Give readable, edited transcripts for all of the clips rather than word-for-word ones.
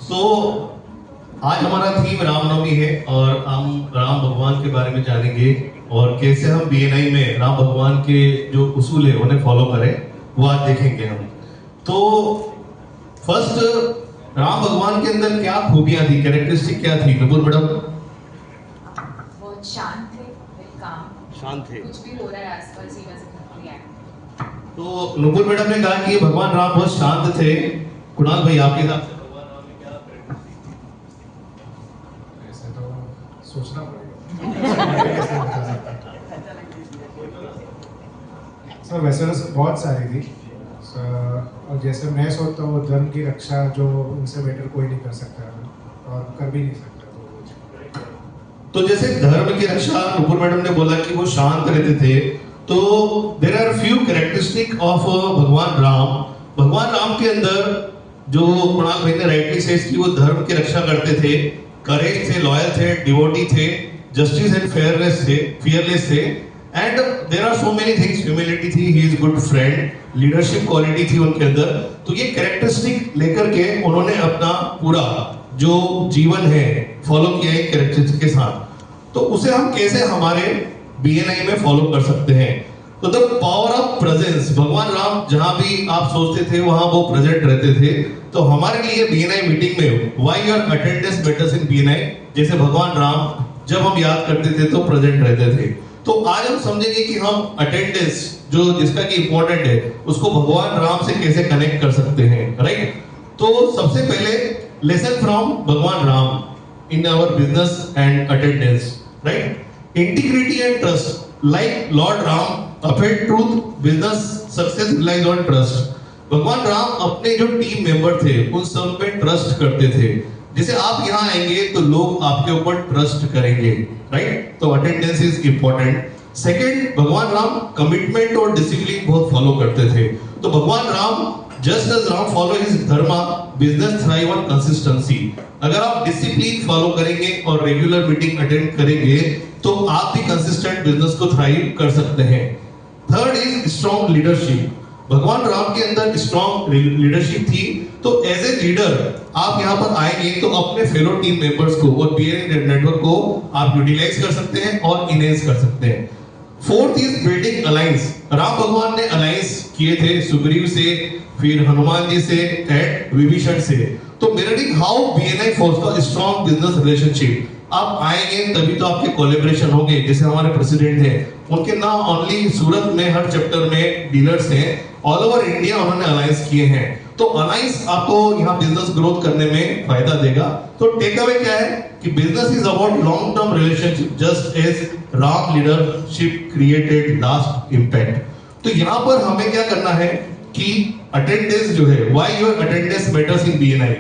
सो आज हमारा थीम रामनवमी है और हम राम भगवान के बारे में जानेंगे और कैसे हम बीएनआई में राम भगवान के जो उसूल है उन्हें फॉलो करें वो आज देखेंगे हम। तो फर्स्ट, राम भगवान के अंदर क्या खूबियां थी, कैरेक्टरिस्टिक क्या थी नुपुर मैडम? बहुत शांत थे, काम शांत थे, कुछ भी हो रहा है आसपास ही बस रिएक्ट। तो नुपुर मैडम ने कहा कि भगवान राम बहुत शांत थे। कुणाल भाई, आपके हिसाब से भगवान राम में क्या कैरेक्टरिस्टिक? ऐसे तो सोचना पड़ेगा। सर वैसे तो बहुत सारी थी और जैसे मैं सोचता हूँ धर्म की रक्षा जो उनसे बेटर कोई नहीं कर सकता और कर भी नहीं सकता। तो जैसे धर्म की रक्षा नुपुर मैडम ने बोला कि वो शांत रहते थे, तो there are few characteristic of भगवान राम। भगवान राम के अंदर जो कुणाल भाई ने राइटली सेड कि वो धर्म की रक्षा करते थे, करेज थे, लॉयल थे, डिवोटी थे, जस्टिस एंड फियरलेस थे and there are so many things. Humility थी, he is good friend, leadership quality थी उनके अंदर। तो ये कैरेक्टरिस्टिक लेकर के उन्होंने अपना पूरा जो जीवन है फॉलो किया है कैरेक्टरिस्टिक के साथ। तो उसे हम कैसे हमारे बीएनआई में फॉलो कर सकते हैं? तो द पावर ऑफ प्रेजेंस, भगवान राम जहां भी आप सोचते थे वहां वो प्रेजेंट रहते थे। तो हमारे लिए बीएनआई मीटिंग में why your attendance matters in BNI, जैसे भगवान राम जब हम याद करते थे तो प्रेजेंट रहते थे। तो आज हम समझेंगे कि हम अटेंडेंस जो जिसका कि इंपॉर्टेंट है उसको भगवान राम से कैसे कनेक्ट कर सकते हैं, राइट? तो सबसे पहले लेसन फ्रॉम भगवान Ram in our business and attendance, right? Integrity and trust, like Lord Ram, upheld truth, business success relies on trust. भगवान राम अपने जो टीम मेंबर थे उन सब पे ट्रस्ट करते थे। जैसे आप यहाँ आएंगे तो लोग आपके ऊपर ट्रस्ट करेंगे, राइट? तो अटेंडेंस इज इंपॉर्टेंट। सेकंड, भगवान राम कमिटमेंट और डिसिप्लिन बहुत फॉलो करते थे। तो भगवान Ram just as Ram follow his dharma, business thrive on consistency. अगर आप डिसिप्लिन फॉलो करेंगे और रेगुलर मीटिंग अटेंड करेंगे तो आप भी कंसिस्टेंट बिजनेस को थ्राइव कर सकते हैं। Third is strong leadership. भगवान राम के अंदर स्ट्रॉन्ग लीडरशिप थी। तो एज ए लीडर आप यहाँ पर आएंगे तो अपने फेलो टीम मेंबर्स को और बीएनआई नेटवर्क को आप यूटिलाइज कर सकते हैं और इनहेंस कर सकते हैं। Fourth is building alliance. Ram भगवान ने अलायंस किए थे सुग्रीव से, फिर हनुमान जी से एंड विभीषण से। तो mirroring how BNI force strong business relationship. आप आएंगे तभी तो आपके कोलैबोरेशन होंगे। जैसे हमारे प्रेसिडेंट हैं, उनके नाम ओनली सूरत में हर चैप्टर में डीलर्स हैं, ऑल ओवर इंडिया उन्होंने अलायंस किए हैं। तो अलायंस आपको यहाँ बिजनेस ग्रोथ करने में फायदा देगा। तो टेक अवे क्या है कि business is about long term relationship just as Ram leadership created last impact. तो यहाँ पर हमें क्या करना है कि अटेंडेंस जो है, why your attendance matters in BNI.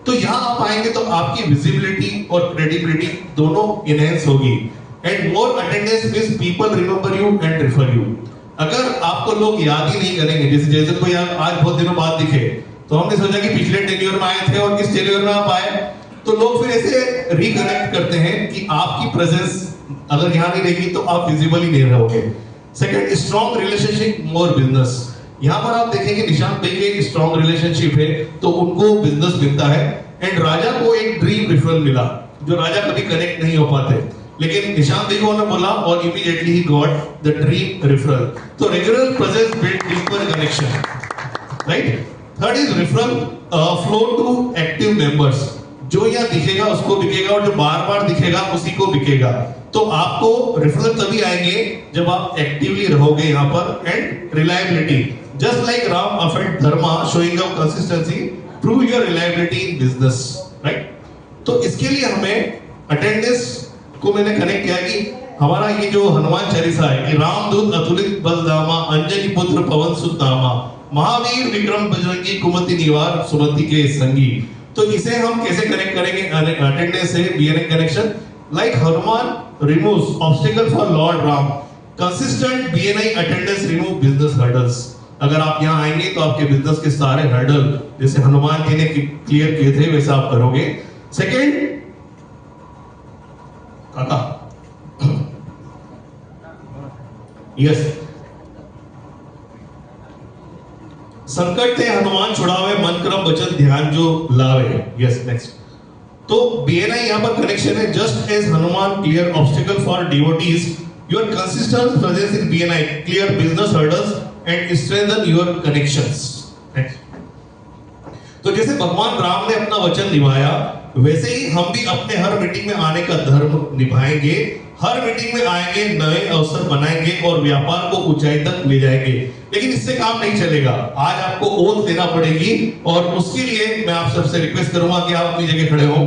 तो यहाँ आप आएंगे तो आपकी विजिबिलिटी और क्रेडिबिलिटी दोनों इनहेंस होगी। And more attendance means people remember you and refer you. अगर आपको लोग याद ही नहीं करेंगे, जैसे जैसे कोई आज बहुत दिनों बाद दिखे तो हमने सोचा कि पिछले टेन्योर में आए थे और किस टेन्योर में आप आए, तो लोग फिर ऐसे रिकनेक्ट करते हैं कि आपकी प्रेजेंस अगर यहाँ नहीं रहेगी तो आप विजिबल ही नहीं रहोगे। Second, strong relationship more business. यहाँ पर आप देखेंगे निशांत भाई के एक स्ट्रॉन्ग रिलेशनशिप है तो उनको बिजनेस मिलता है। एंड राजा को एक ड्रीम रेफरल मिला, जो राजा कभी कनेक्ट नहीं हो पाते, लेकिन निशांत भाई को उन्होंने बोला और इमीडिएटली ही गॉट द ड्रीम रेफरल। तो regular presence build deeper connection, right? Third is referral flow to active members. जो यहाँ दिखेगा उसको बिकेगा और जो बार बार दिखेगा उसी को बिकेगा। तो आपको रेफरल तभी आएंगे जब आप एक्टिवली रहोगे यहाँ पर। And reliability, just like Ram upheld dharma, showing up consistency, prove your reliability in business, right? तो इसके लिए हमें अटेंडेंस को मैंने कनेक्ट किया कि हमारा ये जो हनुमान चालीसा है कि रामदूत अतुलित बलधामा, अंजनी पुत्र पवन सुत नामा, महावीर विक्रम बजरंगी, कुमति निवार सुमति के संगी। तो इसे हम कैसे कनेक्ट करेंगे अटेंडेंस से BNI connection? Like Hanuman removes obstacle for Lord Ram, consistent BNI attendance remove business hurdles. अगर आप यहाँ आएंगे तो आपके बिजनेस के सारे हर्डल जैसे हनुमान जी ने क्लियर किए थे वैसा आप करोगे। सेकंड, काका यस, संकट थे हनुमान छुड़ावे, मन क्रम वचन ध्यान जो लावे। Yes, next. तो BNI यहाँ पर कनेक्शन है, just as Hanuman clear obstacle for devotees, your consistent presence in BNI clear business hurdles and strengthen your connections. Next. तो जैसे भगवान राम ने अपना वचन निभाया, वैसे ही हम भी अपने हर मीटिंग में आने का धर्म निभाएंगे, हर मीटिंग में आएंगे, नए अवसर बनाएंगे और व्यापार को ऊंचाई तक ले जाएंगे। लेकिन इससे काम नहीं चलेगा, आज आपको ओथ देना पड़ेगी और उसके लिए मैं आप सबसे रिक्वेस्ट करूंगा कि आप अपनी जगह खड़े हो।